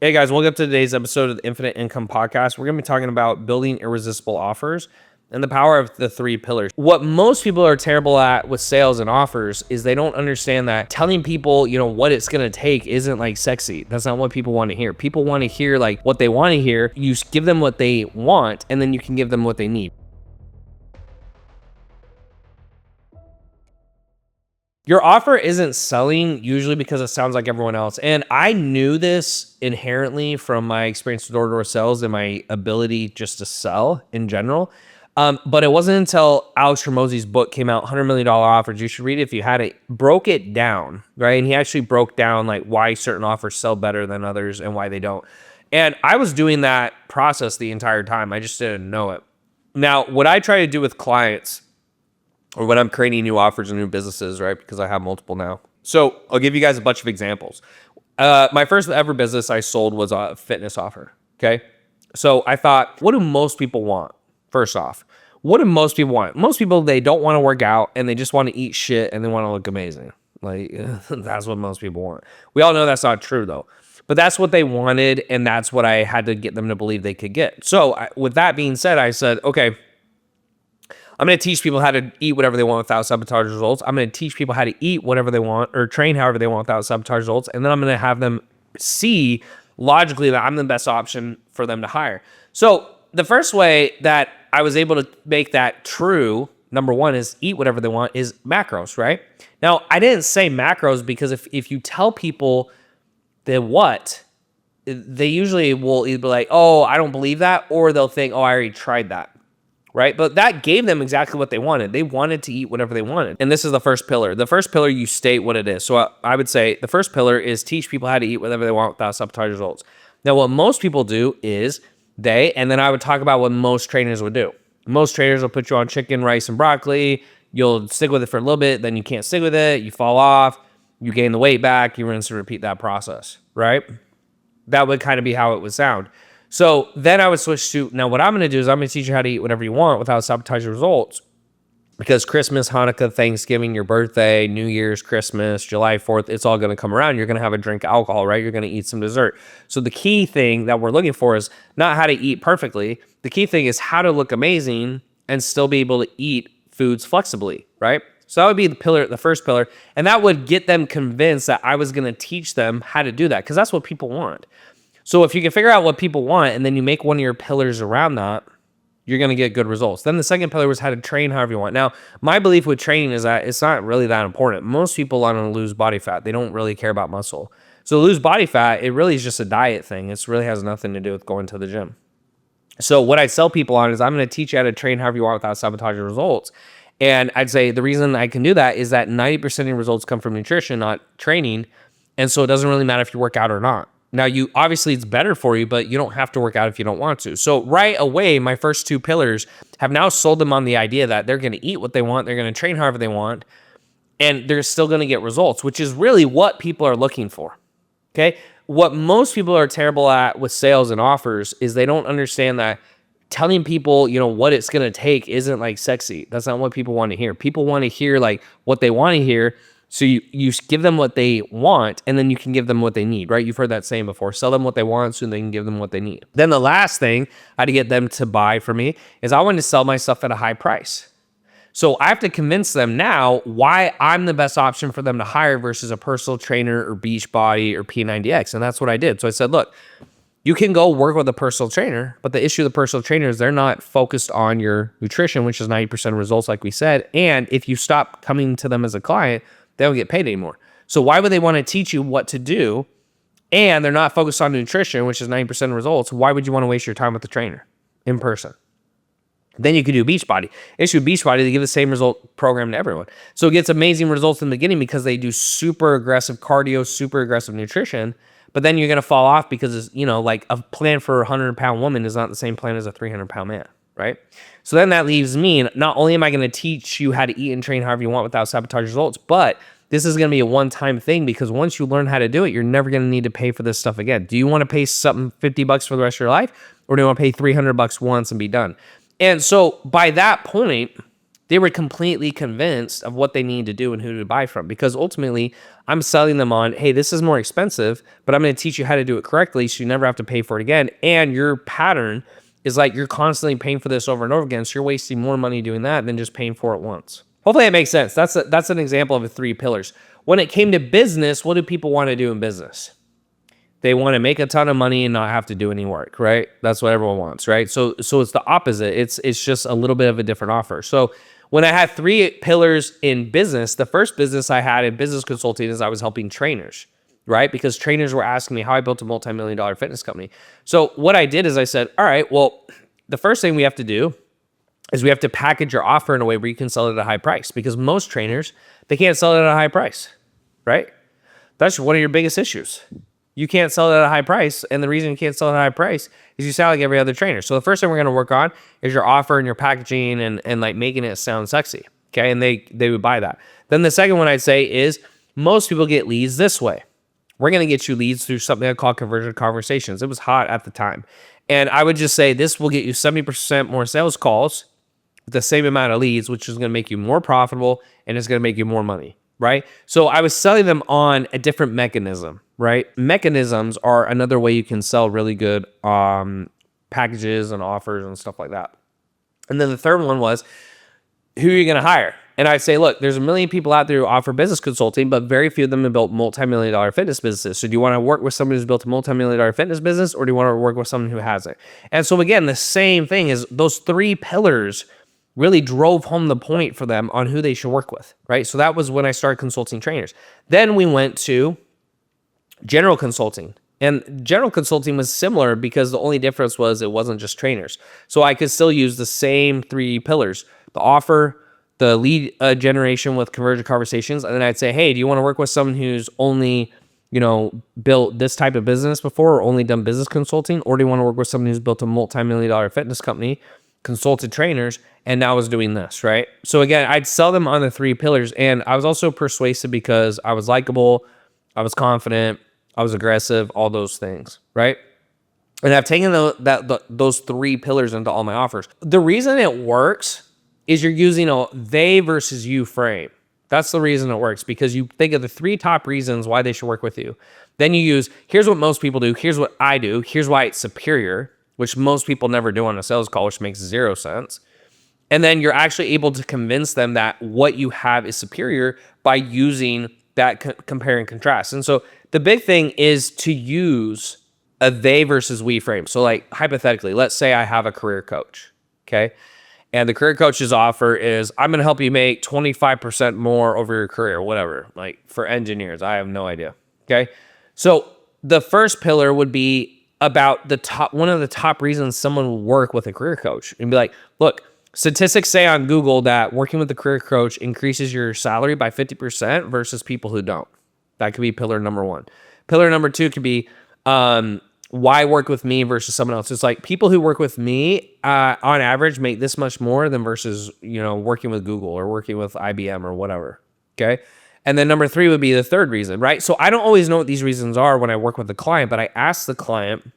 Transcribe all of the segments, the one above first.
Hey guys, welcome to today's episode of the Infinite Income Podcast. We're going to be talking about building irresistible offers and the power of the three pillars. What most people are terrible at with sales and offers is they don't understand that telling people, what it's going to take isn't like sexy. That's not what people want to hear. People want to hear like what they want to hear. You give them what they want and then you can give them what they need. Your offer isn't selling usually because it sounds like everyone else. And I knew this inherently from my experience with door-to-door sales and my ability just to sell in general. But it wasn't until Alex Hormozi's book came out, $100 million Offers. You should read it if you had it. Broke it down, right? And he actually broke down like why certain offers sell better than others and why they don't. And I was doing that process the entire time. I just didn't know it. Now, what I try to do with clients or when I'm creating new offers and new businesses, right? Because I have multiple now. So I'll give you guys a bunch of examples. My first ever business I sold was a fitness offer, okay? So I thought, what do most people want? First off, what do most people want? Most people, they don't want to work out and they just want to eat shit and they want to look amazing. Like, that's what most people want. We all know that's not true though. But that's what they wanted and that's what I had to get them to believe they could get. So with that being said, I said, okay, I'm going to teach people how to eat whatever they want without sabotage results. I'm going to teach people how to eat whatever they want or train however they want without sabotage results. And then I'm going to have them see logically that I'm the best option for them to hire. So the first way that I was able to make that true, number one, is eat whatever they want, is macros, right? Now, I didn't say macros because if you tell people the what, they usually will either be like, oh, I don't believe that, or they'll think, oh, I already tried that. Right? But that gave them exactly what they wanted. They wanted to eat whatever they wanted. And this is the first pillar. The first pillar, you state what it is. So I would say the first pillar is teach people how to eat whatever they want without sabotage results. Now, what most people do is and then I would talk about what most trainers would do. Most trainers will put you on chicken, rice, and broccoli. You'll stick with it for a little bit, then you can't stick with it. You fall off, you gain the weight back, you rinse and repeat that process, right? That would kind of be how it would sound. So then I would switch to, now what I'm going to do is I'm going to teach you how to eat whatever you want without sabotaging results. Because Christmas, Hanukkah, Thanksgiving, your birthday, New Year's, Christmas, July 4th, it's all going to come around. You're going to have a drink alcohol, right? You're going to eat some dessert. So the key thing that we're looking for is not how to eat perfectly. The key thing is how to look amazing and still be able to eat foods flexibly, right? So that would be the first pillar. And that would get them convinced that I was going to teach them how to do that because that's what people want. So if you can figure out what people want and then you make one of your pillars around that, you're going to get good results. Then the second pillar was how to train however you want. Now, my belief with training is that it's not really that important. Most people want to lose body fat. They don't really care about muscle. So to lose body fat, it really is just a diet thing. It really has nothing to do with going to the gym. So what I sell people on is I'm going to teach you how to train however you want without sabotaging results. And I'd say the reason I can do that is that 90% of your results come from nutrition, not training. And so it doesn't really matter if you work out or not. Now, obviously it's better for you, but you don't have to work out if you don't want to. So right away, my first two pillars have now sold them on the idea that they're going to eat what they want, they're going to train however they want, and they're still going to get results, which is really what people are looking for. Okay? What most people are terrible at with sales and offers is they don't understand that telling people, what it's going to take isn't like sexy. That's not what people want to hear. People want to hear like what they want to hear. So you give them what they want, and then you can give them what they need, right? You've heard that saying before. Sell them what they want so they can give them what they need. Then the last thing I had to get them to buy for me is I wanted to sell my stuff at a high price. So I have to convince them now why I'm the best option for them to hire versus a personal trainer or Beachbody or P90X. And that's what I did. So I said, look, you can go work with a personal trainer, but the issue with the personal trainer is they're not focused on your nutrition, which is 90% of results, like we said. And if you stop coming to them as a client, they don't get paid anymore. So why would they want to teach you what to do and they're not focused on nutrition, which is 90% of results? Why would you want to waste your time with the trainer in person? Then you could do Beachbody. Issue Beachbody, they give the same result program to everyone. So it gets amazing results in the beginning because they do super aggressive cardio, super aggressive nutrition, but then you're going to fall off because it's, like a plan for a 100-pound woman is not the same plan as a 300-pound man. Right? So then that leaves me, not only am I going to teach you how to eat and train however you want without sabotage results, but this is going to be a one-time thing because once you learn how to do it, you're never going to need to pay for this stuff again. Do you want to pay something $50 for the rest of your life, or do you want to pay $300 once and be done? And so by that point, they were completely convinced of what they need to do and who to buy from, because ultimately I'm selling them on, hey, this is more expensive, but I'm going to teach you how to do it correctly so you never have to pay for it again. And your pattern is like you're constantly paying for this over and over again, so you're wasting more money doing that than just paying for it once. Hopefully that makes sense. That's an example of the 3 pillars. When it came to business, what do people want to do in business? They want to make a ton of money and not have to do any work, right? That's what everyone wants, right? So it's the opposite. It's just a little bit of a different offer. So when I had 3 pillars in business, the first business I had in business consulting is I was helping trainers, right? Because trainers were asking me how I built a multi-million-dollar fitness company. So what I did is I said, all right, well, the first thing we have to do is we have to package your offer in a way where you can sell it at a high price, because most trainers, they can't sell it at a high price, right? That's one of your biggest issues. You can't sell it at a high price, and the reason you can't sell it at a high price is you sound like every other trainer. So the first thing we're going to work on is your offer and your packaging and like making it sound sexy, okay? And they would buy that. Then the second one I'd say is most people get leads this way. We're going to get you leads through something I call conversion conversations. It was hot at the time. And I would just say this will get you 70% more sales calls with the same amount of leads, which is going to make you more profitable and it's going to make you more money, right? So I was selling them on a different mechanism, right? Mechanisms are another way you can sell really good packages and offers and stuff like that. And then the third one was, who are you going to hire? And I say, look, there's a million people out there who offer business consulting, but very few of them have built multi-million-dollar fitness businesses. So do you want to work with someone who's built a multi-million-dollar fitness business, or do you want to work with someone who hasn't? And so again, the same thing is those 3 pillars really drove home the point for them on who they should work with, right? So that was when I started consulting trainers. Then we went to general consulting. And general consulting was similar because the only difference was it wasn't just trainers. So I could still use the same 3 pillars: the offer, the lead generation with conversion conversations, and then I'd say, hey, do you want to work with someone who's only, built this type of business before, or only done business consulting, or do you want to work with someone who's built a multi-million-dollar fitness company, consulted trainers, and now is doing this, right? So again, I'd sell them on the 3 pillars, and I was also persuasive because I was likable, I was confident, I was aggressive, all those things, right? And I've taken those 3 pillars into all my offers. The reason it works is you're using a they versus you frame. That's the reason it works, because you think of the 3 top reasons why they should work with you. Then you use, here's what most people do, here's what I do, here's why it's superior, which most people never do on a sales call, which makes 0 sense. And then you're actually able to convince them that what you have is superior by using that compare and contrast. And so the big thing is to use a they versus we frame. So like hypothetically, let's say I have a career coach, okay? And the career coach's offer is, I'm going to help you make 25% more over your career, whatever, like for engineers. I have no idea. Okay. So the first pillar would be about one of the top reasons someone will work with a career coach, and be like, look, statistics say on Google that working with a career coach increases your salary by 50% versus people who don't. That could be pillar number 1. Pillar number 2 could be, why work with me versus someone else? It's like people who work with me on average make this much more than versus, working with Google or working with IBM or whatever. Okay. And then number 3 would be the third reason, right? So I don't always know what these reasons are when I work with the client, but I ask the client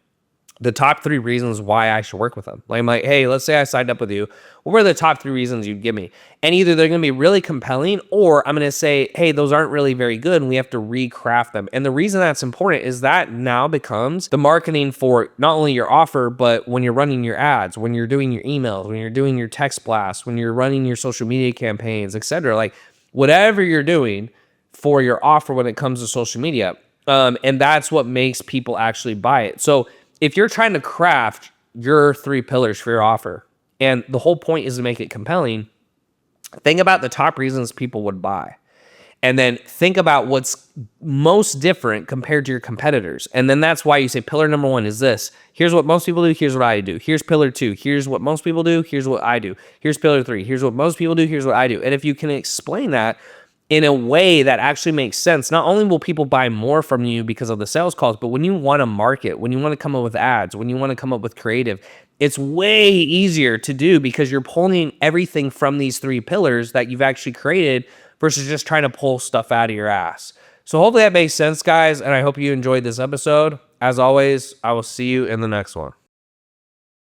the top 3 reasons why I should work with them. Like I'm like, hey, let's say I signed up with you. What were the top 3 reasons you'd give me? And either they're going to be really compelling, or I'm going to say, hey, those aren't really very good, and we have to recraft them. And the reason that's important is that now becomes the marketing for not only your offer, but when you're running your ads, when you're doing your emails, when you're doing your text blasts, when you're running your social media campaigns, etc. Like whatever you're doing for your offer when it comes to social media. And that's what makes people actually buy it. So if you're trying to craft your 3 pillars for your offer, and the whole point is to make it compelling, think about the top reasons people would buy. And then think about what's most different compared to your competitors. And then that's why you say pillar number 1 is this. Here's what most people do. Here's what I do. Here's pillar 2. Here's what most people do. Here's what I do. Here's pillar 3. Here's what most people do. Here's what I do. And if you can explain that in a way that actually makes sense, not only will people buy more from you because of the sales calls, but when you want to market, when you want to come up with ads, when you want to come up with creative, it's way easier to do because you're pulling everything from these 3 pillars that you've actually created versus just trying to pull stuff out of your ass. So hopefully that makes sense, guys, and I hope you enjoyed this episode. As always, I will see you in the next one.